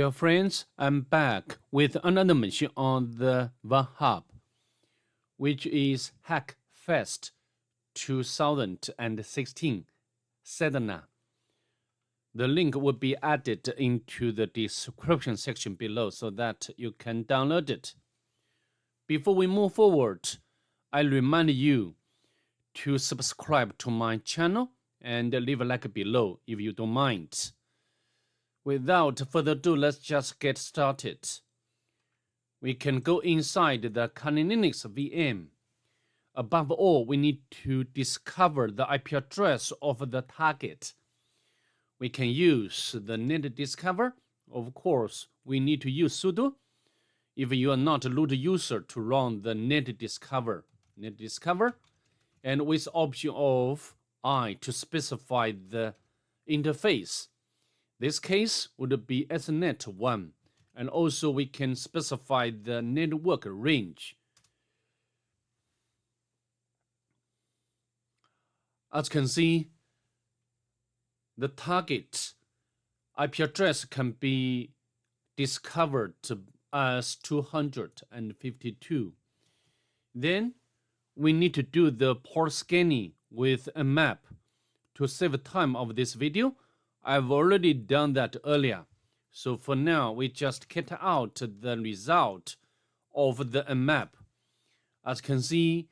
Dear friends, I'm back with another machine on the Vulnhub, which is Hackfest2016 Sedna. The link will be added into the description section below so that you can download it. Before we move forward, I remind you to subscribe to my channel and leave a like below if you don't mind. Without further ado, let's just get started. We can go inside the Kali Linux VM. Above all, we need to discover the IP address of the target. We can use the net discover. Of course, we need to use sudo if you are not a root user to run the net discover, and with option of I to specify the interface. This case would be SNet1, and also we can specify the network range. As you can see, the target IP address can be discovered as 252. Then we need to do the port scanning with a map. To save time of this video, I've already done that earlier. So for now, we just get out the result of the map. As you can see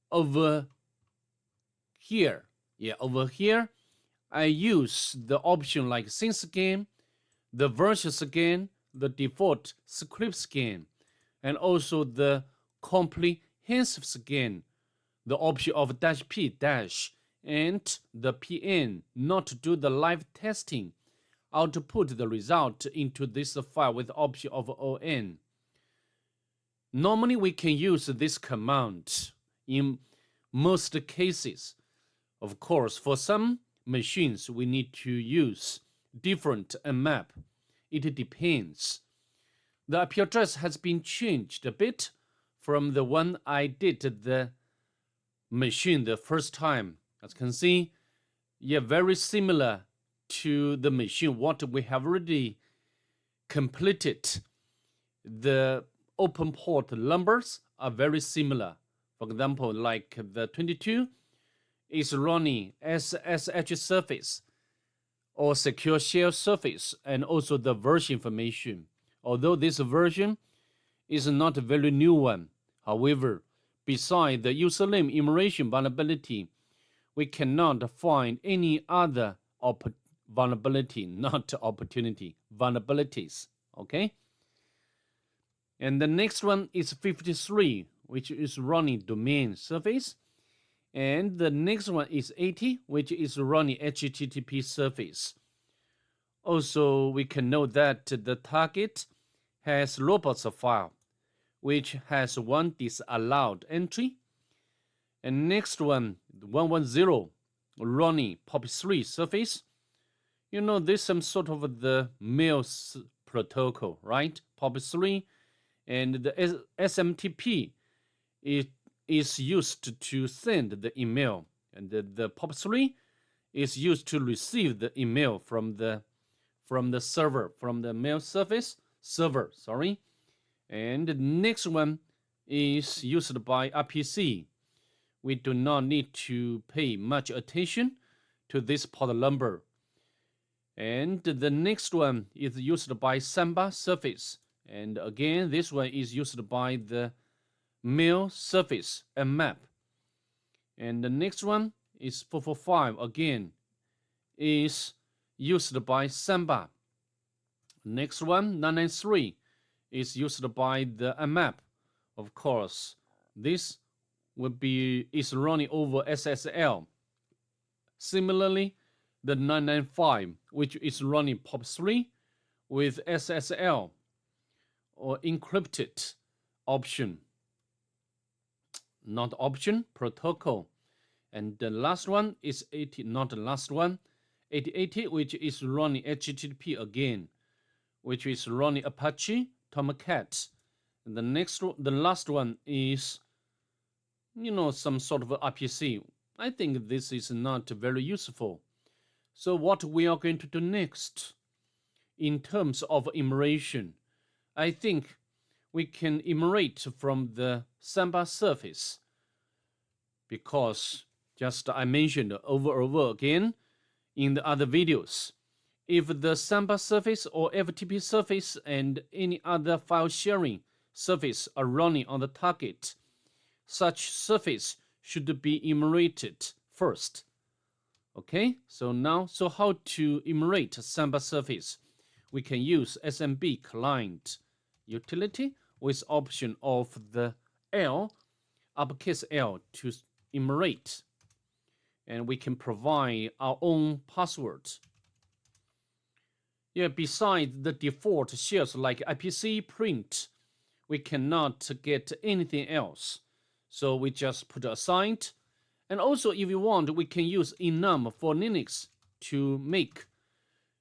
over here, I use the option like sync scan, the version scan, the default script scan, and also the comprehensive scan, the option of -p- and the PN not to do the live testing. Output the result into this file with option of ON. Normally we can use this command in most cases. Of course, for some machines we need to use different map. It depends. The IP address has been changed a bit from the one I did the machine the first time. As you can see, very similar to the machine what we have already completed. The open port numbers are very similar. For example, like the 22 is running SSH service or secure shell service, and also the version information. Although this version is not a very new one, however, besides the username enumeration vulnerability, we cannot find any other vulnerabilities. Okay? And the next one is 53, which is running domain service. And the next one is 80, which is running HTTP service. Also, we can note that the target has robots file, which has one disallowed entry. And next one, 110, running POP3 service. There's some sort of the mail protocol, right? POP3, and the SMTP is used to send the email, and the POP3 is used to receive the email from the server, from the mail server. And the next one is used by RPC. We do not need to pay much attention to this port number. And the next one is used by Samba service. And again, this one is used by the mail service and map. And the next one is 445, again, is used by Samba. Next one, 993, is used by the AMAP. Of course, this is running over SSL. Similarly, the 995, which is running POP3 with SSL or encrypted option, not option, protocol. And the last one is 80, not the last one, 8080, which is running HTTP again, which is running Apache Tomcat. And the last one is some sort of RPC. I think this is not very useful. So what we are going to do next in terms of enumeration, I think we can enumerate from the Samba surface, because just I mentioned over again in the other videos, if the Samba surface or FTP surface and any other file sharing surface are running on the target, such surface should be enumerated first. Okay, so how to enumerate Samba surface? We can use SMB client utility with option of the L, uppercase L, to enumerate, and we can provide our own password. Yeah, besides the default shells like IPC print, we cannot get anything else. So we just put assigned. And also, if you want, we can use enum for Linux to make,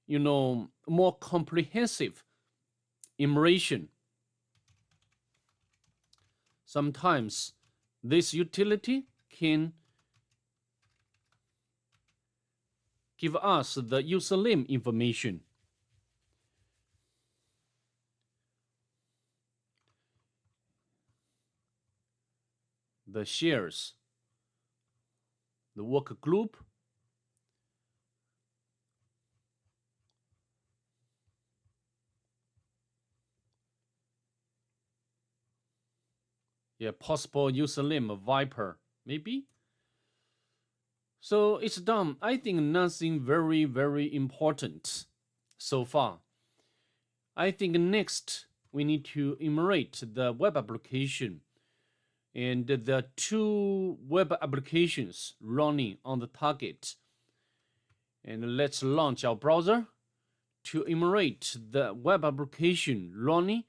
more comprehensive enumeration. Sometimes this utility can give us the username information. The shares, the work group, possible username Viper, maybe. So it's done. I think nothing very, very important so far. I think next we need to enumerate the web application and the two web applications running on the target. And let's launch our browser to enumerate the web application running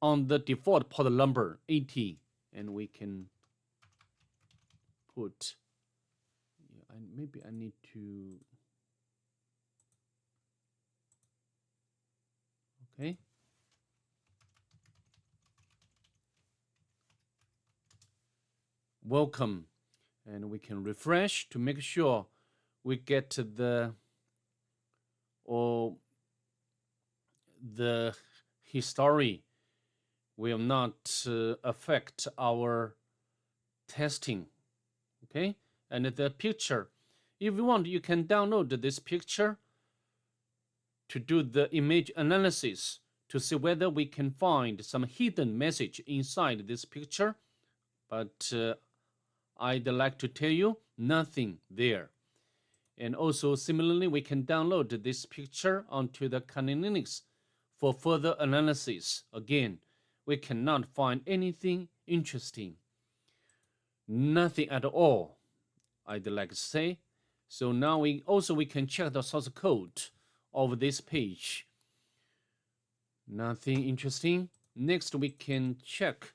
on the default port number 80. And we can put, maybe I need to, okay. Welcome, and we can refresh to make sure we get the history will not affect our testing. Okay, and the picture, if you want, you can download this picture to do the image analysis to see whether we can find some hidden message inside this picture, but I'd like to tell you nothing there. And also similarly, we can download this picture onto the Kali Linux for further analysis. Again, we cannot find anything interesting. Nothing at all, I'd like to say. So now we can check the source code of this page. Nothing interesting. Next, we can check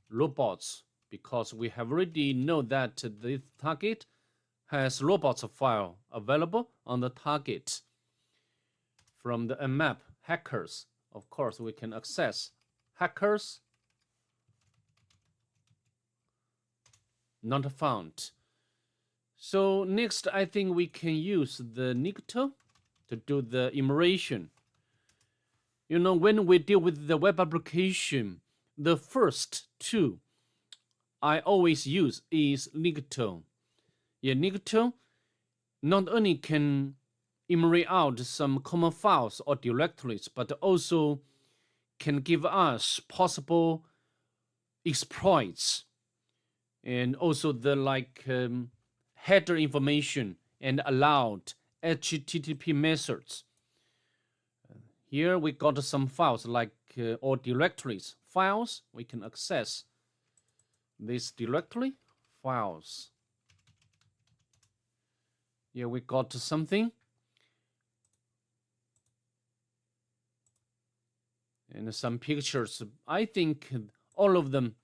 robots, because we have already know that the target has robots file available on the target. From the mmap hackers, of course, we can access hackers. Not found. So next, I think we can use the Nicto to do the enumeration. When we deal with the web application, the first two I always use is Nicto. Nicto not only can enumerate out some common files or directories, but also can give us possible exploits, and also the header information and allowed HTTP methods. Here we got some files or directories. Files, we can access this directory, files. Here we got something. And some pictures. I think all of them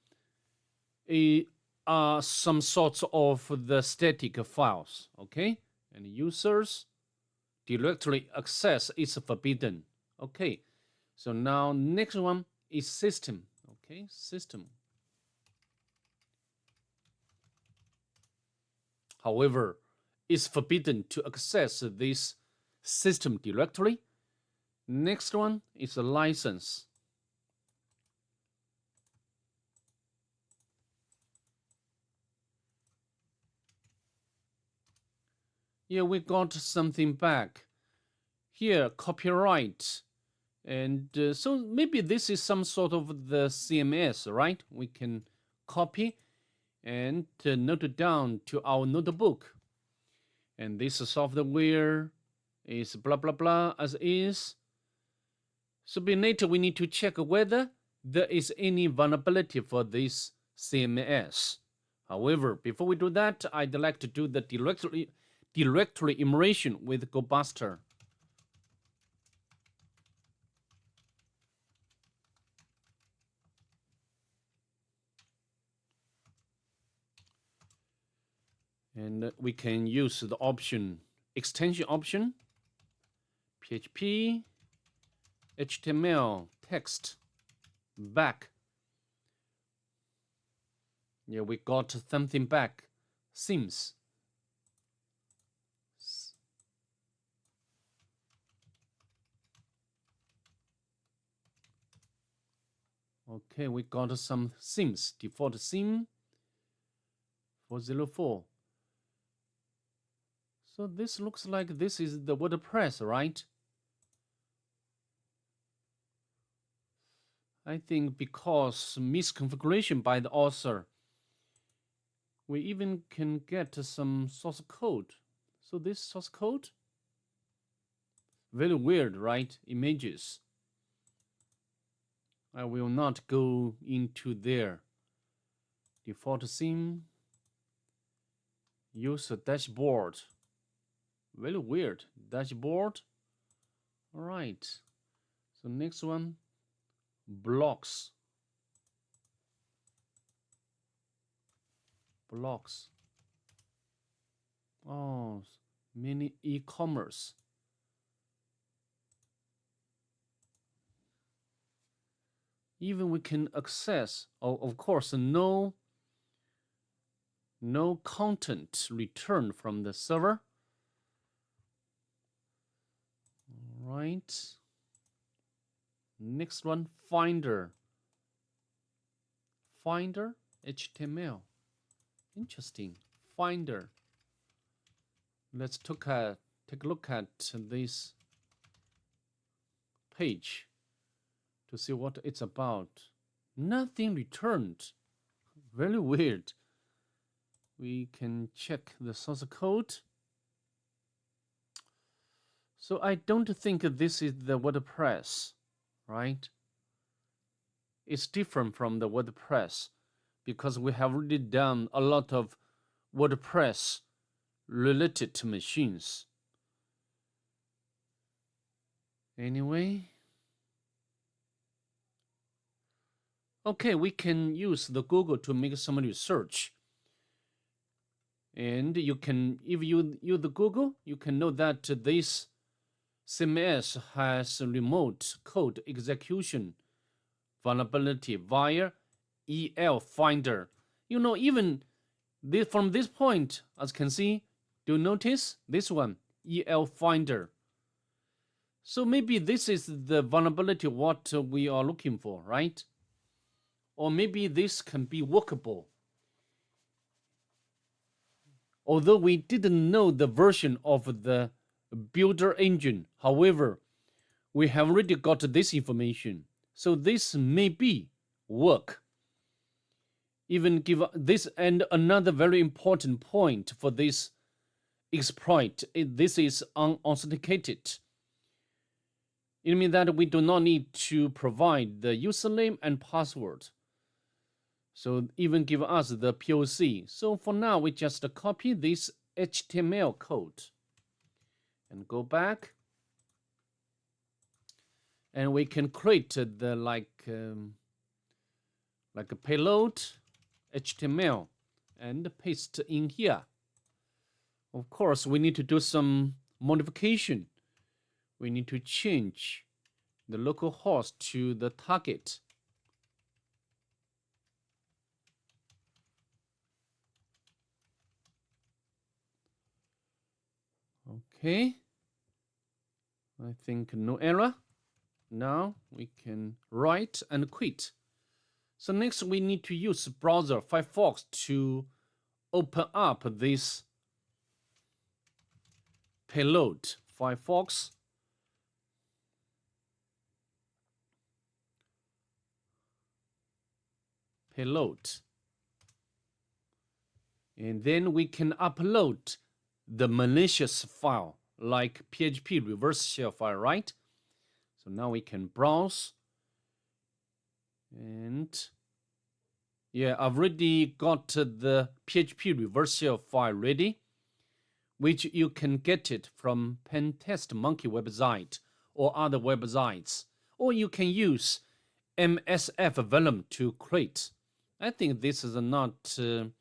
are some sorts of the static files. Okay? And users directory access is forbidden. Okay. So now next one is system. Okay, system. However, it's forbidden to access this system directory. Next one is a license. Here we got something back. Here, copyright. And so maybe this is some sort of the CMS, right? We can copy and note it down to our notebook. And this software is blah, blah, blah as is. So later we need to check whether there is any vulnerability for this CMS. However, before we do that, I'd like to do the directory enumeration with GoBuster. And we can use the option, extension option, PHP, HTML, text, back. Yeah, we got something back. Seems. Okay, we got some themes. Default theme 404. So this looks like this is the WordPress, right? I think because misconfiguration by the author, we even can get some source code. So this source code, very weird, right? Images. I will not go into there. Default theme. Use a dashboard. Very weird. Dashboard. All right. So next one, blocks. Blocks. Oh, mini e-commerce. Even we can access, of course, no content returned from the server. All right. Next one, Finder. Finder, HTML. Interesting. Finder. Let's take a look at this page to see what it's about. Nothing returned. Very weird. We can check the source code. So I don't think this is the WordPress, right? It's different from the WordPress because we have already done a lot of WordPress related to machines. Anyway. Okay, we can use the Google to make some research. And you can, if you use the Google, you can know that this CMS has remote code execution vulnerability via EL Finder. You know, even this, from this point, as you can see, do you notice this one, EL Finder? So maybe this is the vulnerability what we are looking for, right? Or maybe this can be workable. Although we didn't know the version of the builder engine, however, we have already got this information. So this may be work. Even give this, and another very important point for this exploit, this is unauthenticated. It means that we do not need to provide the username and password. So even give us the POC. So for now, we just copy this HTML code and go back. And we can create the like a payload HTML and paste in here. Of course, we need to do some modification. We need to change the local host to the target. Okay. I think no error. Now we can write and quit. So next we need to use browser Firefox to open up this payload. Firefox payload. And then we can upload the malicious file like PHP reverse shell file, right? So now we can browse. And yeah, I've already got the PHP reverse shell file ready, which you can get it from Pentest Monkey website or other websites, or you can use MSF Vulnhub to create. I think this is not a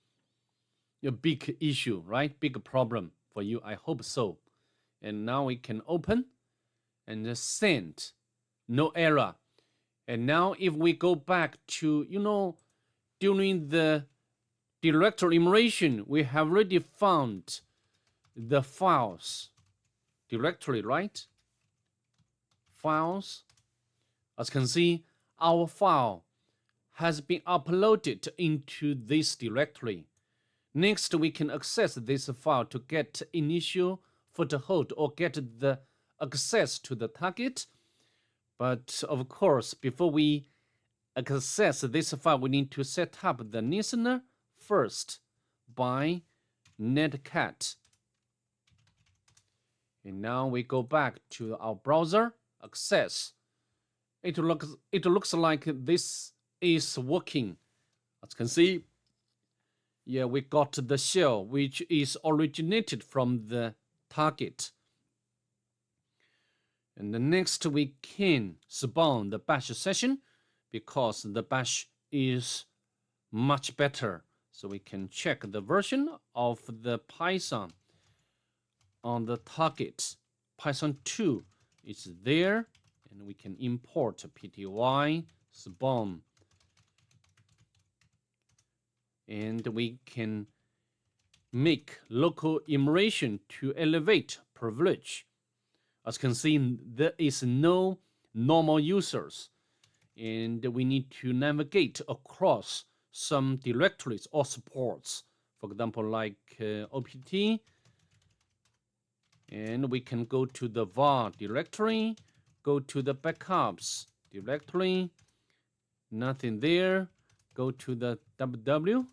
big issue, right? Big problem for you. I hope so. And now we can open and send. No error. And now if we go back to, during the directory enumeration, we have already found the files directory, right? Files. As you can see, our file has been uploaded into this directory. Next, we can access this file to get initial foothold or get the access to the target. But of course, before we access this file, we need to set up the listener first by netcat. And now we go back to our browser, access. It looks like this is working. As you can see, yeah, we got the shell, which is originated from the target. And the next we can spawn the bash session because the bash is much better. So we can check the version of the Python on the target. Python 2 is there, and we can import pty spawn. And we can make local enumeration to elevate privilege. As you can see, there is no normal users, and we need to navigate across some directories or supports. For example, like OPT, and we can go to the var directory, go to the backups directory, nothing there, go to the www.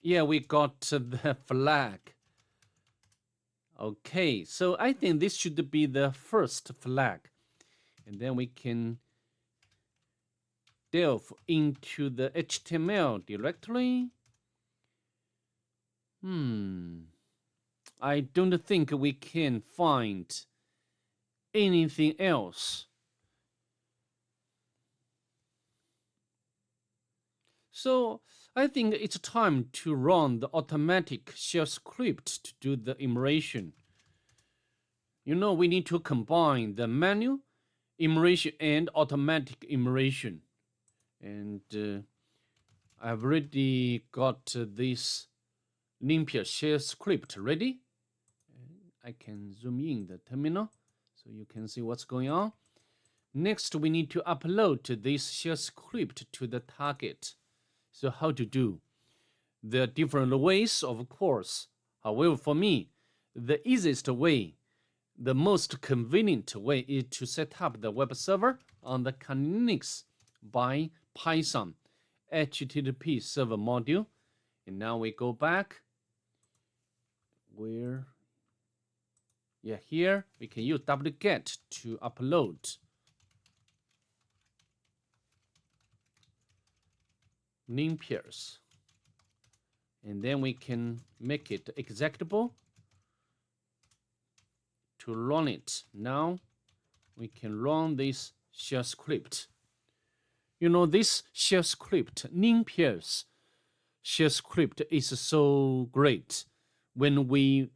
Yeah, we got the flag. Okay, so I think this should be the first flag. And then we can delve into the HTML directory. I don't think we can find anything else. So I think it's time to run the automatic shell script to do the enumeration. We need to combine the manual enumeration and automatic enumeration. And I've already got this linear shell script ready. I can zoom in the terminal so you can see what's going on. Next, we need to upload this shell script to the target. So how to do? There are different ways, of course. However, for me, the easiest way, the most convenient way is to set up the web server on the Linux by Python HTTP server module. And now we go back. Here we can use wget to upload. Limpers. And then we can make it executable to run it. Now we can run this shell script. This shell script, limpers shell script, is so great when we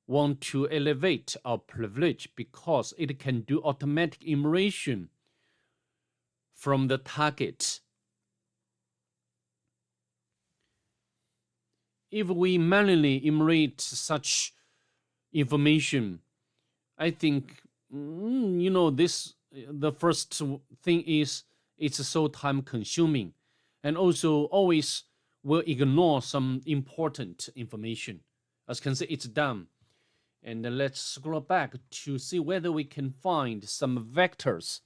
want to elevate our privilege because it can do automatic enumeration from the target. If we manually enumerate such information, I think this the first thing is it's so time consuming, and also always will ignore some important information. As you can see, it's done. And let's scroll back to see whether we can find some vectors.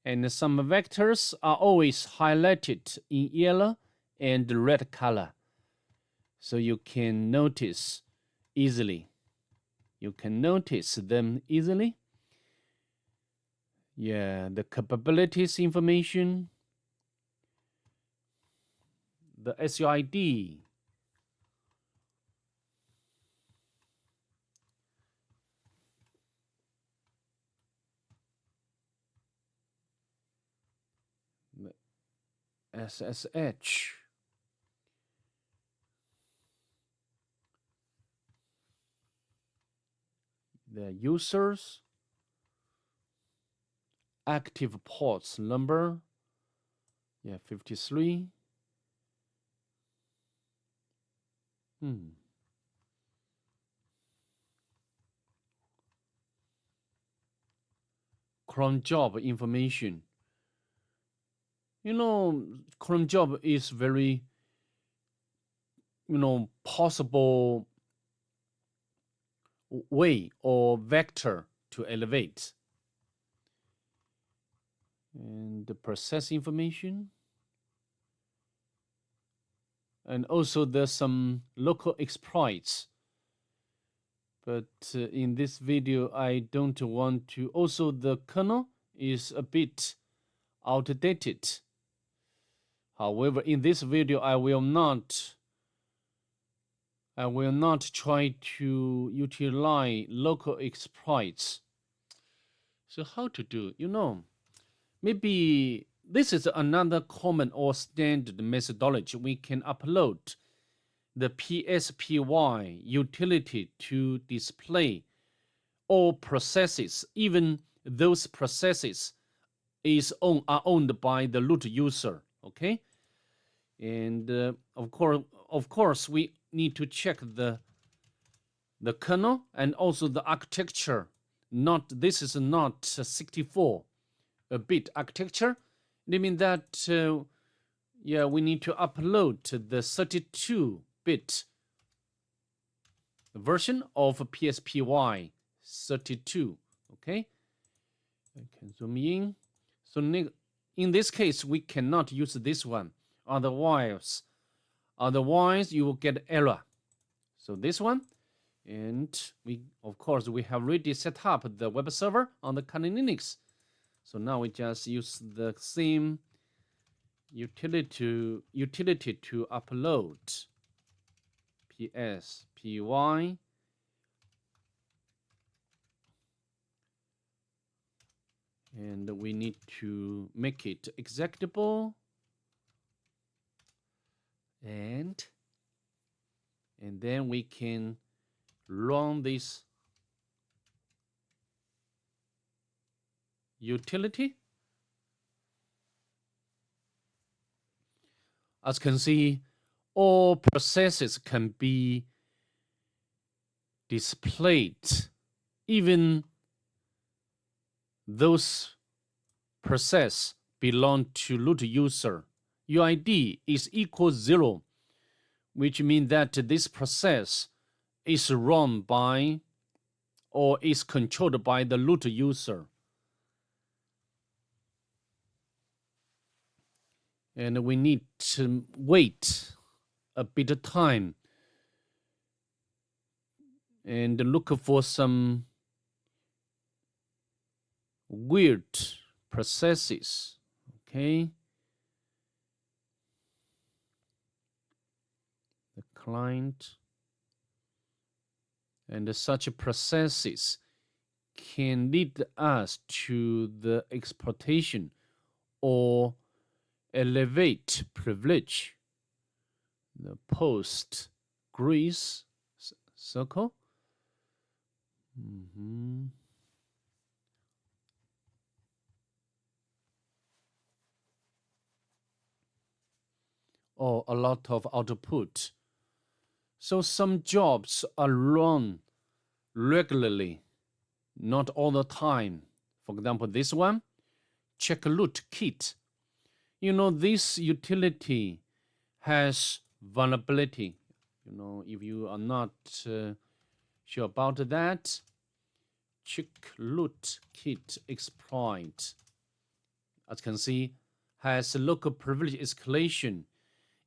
And some vectors are always highlighted in yellow and red color, so you can notice easily. You can notice them easily. Yeah, the capabilities information, the SUID, the SSH, the users, active ports number, yeah, 53. Cron job information. Cron job is very, possible way or vector to elevate. And the process information. And also there's some local exploits. But in this video, I don't want to. Also, the kernel is a bit outdated. However, in this video, I will not try to utilize local exploits. So how to do? Maybe this is another common or standard methodology. We can upload the PSPY utility to display all processes, even those processes are owned by the root user. Okay, and of course, we need to check the kernel and also the architecture. This is not 64-bit architecture. It means that we need to upload the 32-bit version of PSPY 32. Okay, I can zoom in. So in this case, we cannot use this one. Otherwise you will get error. So this one, and we have already set up the web server on the Kali Linux. So now we just use the same utility to upload PSPY. And we need to make it executable, and then we can run this utility. As you can see, all processes can be displayed, even those process belong to root user. UID is equal 0, which means that this process is run by or is controlled by the root user. And we need to wait a bit of time and look for some weird processes. Okay, the client, and such processes can lead us to the exploitation or elevate privilege. The post Greece circle. Or a lot of output. So some jobs are run regularly not all the time. For example, this one, check root kit. You know, this utility has vulnerability. You know, if you are not sure about that, check root kit exploit, as you can see, has local privilege escalation.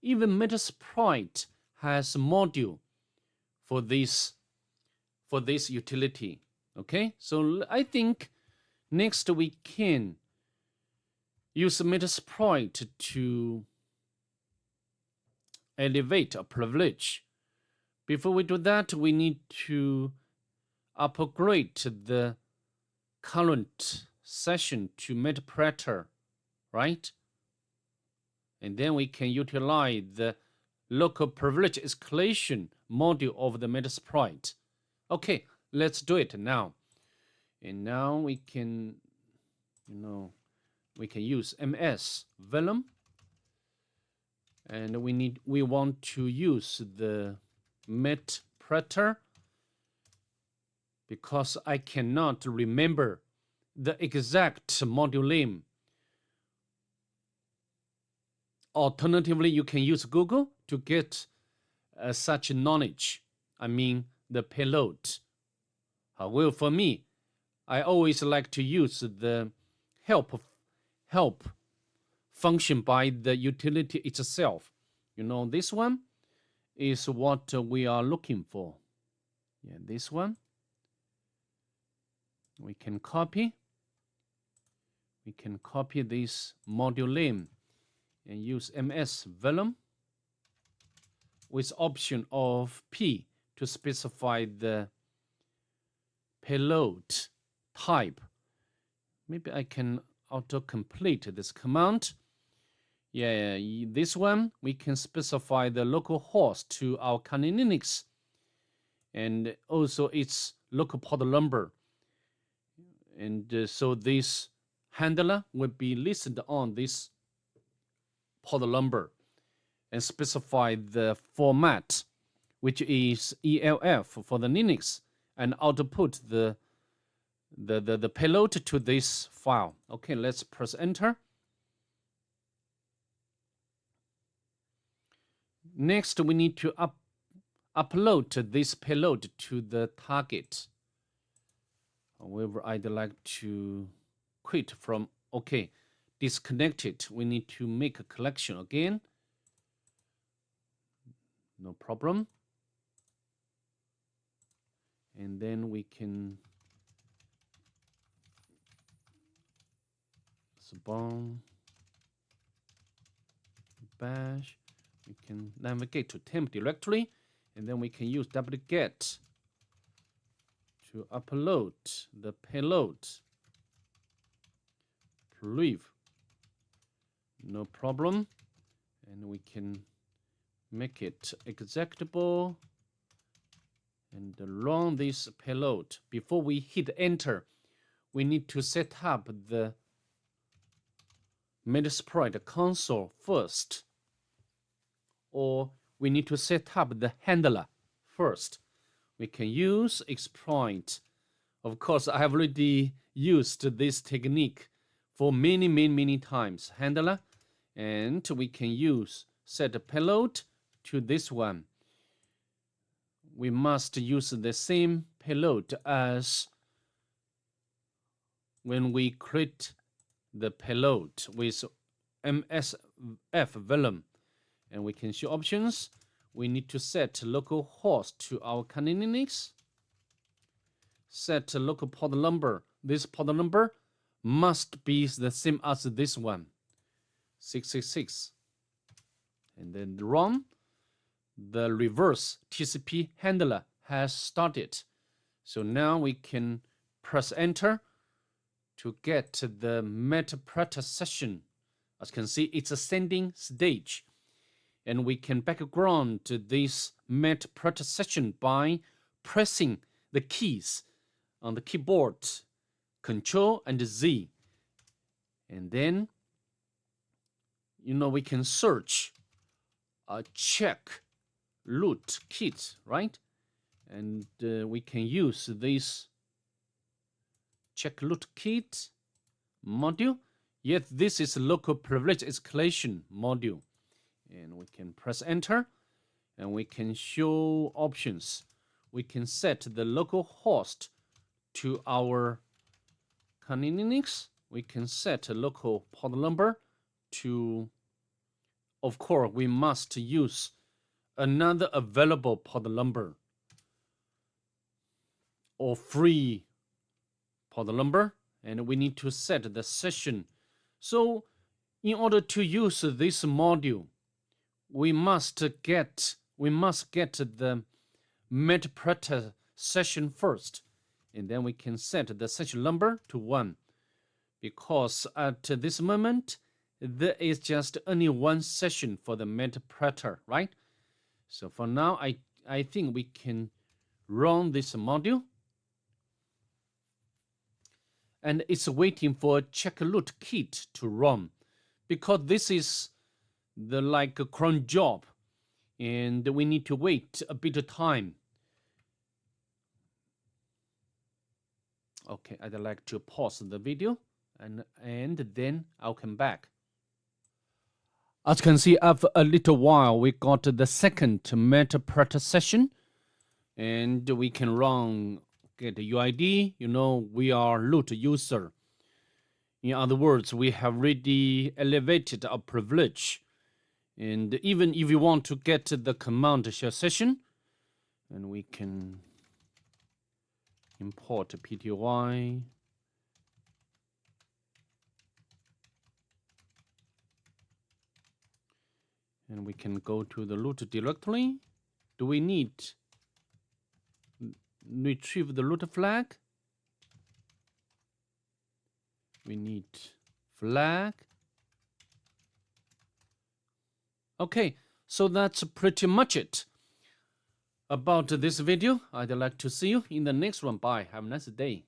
Even Metasploit has a module for this utility. Okay, so I think next we can use Metasploit to elevate a privilege. Before we do that, we need to upgrade the current session to Metapredator, right? And then we can utilize the local privilege escalation module of the Metasploit. Okay, let's do it now. And now we can, we can use MS Vulnhub, and we want to use the Metapredator because I cannot remember the exact module name. Alternatively, you can use Google to get such knowledge. I mean, the payload. Well, for me, I always like to use the help function by the utility itself. You know, this one is what we are looking for. Yeah, this one. We can copy this module name and use MS Vulnhub with option of P to specify the payload type. Maybe I can auto-complete this command. Yeah, this one, we can specify the local host to our Kali Linux and also its local port number. And so this handler will be listed on this port number and specify the format, which is ELF for the Linux, and output the payload to this file. Okay, let's press enter. Next, we need to upload this payload to the target. However, I'd like to quit from, okay, disconnect it. We need to make a collection again. No problem. And then we can spawn bash. We can navigate to temp directory, and then we can use wget to upload the payload. Leave. No problem. And we can make it executable and run this payload. Before we hit enter, we need to set up the Metasploit console first, or we need to set up the handler first. We can use exploit. Of course, I have already used this technique for many times. Handler, and we can use set payload to this one. We must use the same payload as when we create the payload with MSF Vulnhub. And we can show options. We need to set local host to our Kali Linux. Set local port number. This port number must be the same as this one, 666. And then run. The reverse TCP handler has started. So now we can press enter to get the Metapredator session. As you can see, it's a sending stage. And we can background this Metapredator session by pressing the keys on the keyboard, Control and Z. And then, we can search check root kit, right? And we can use this check rootkit module. Yes, this is local privilege escalation module. And we can press enter and we can show options. We can set the local host to our Kali Linux. We can set a local port number to, of course, we must use another available port number or free port number, and we need to set the session. So in order to use this module, we must get the Metapret session first, and then we can set the session number to 1, because at this moment there is just only one session for the Metapret, right? So for now, I think we can run this module, and it's waiting for check rootkit to run, because this is the like a cron job, and we need to wait a bit of time. Okay, I'd like to pause the video and then I'll come back. As you can see, after a little while, we got the second Metapret session, and we can run, get the UID, we are root user. In other words, we have already elevated our privilege. And even if you want to get the command shell session, and we can import PTY. And we can go to the root directory. Do we need retrieve the root flag? We need flag. Okay, so that's pretty much it about this video. I'd like to see you in the next one. Bye. Have a nice day.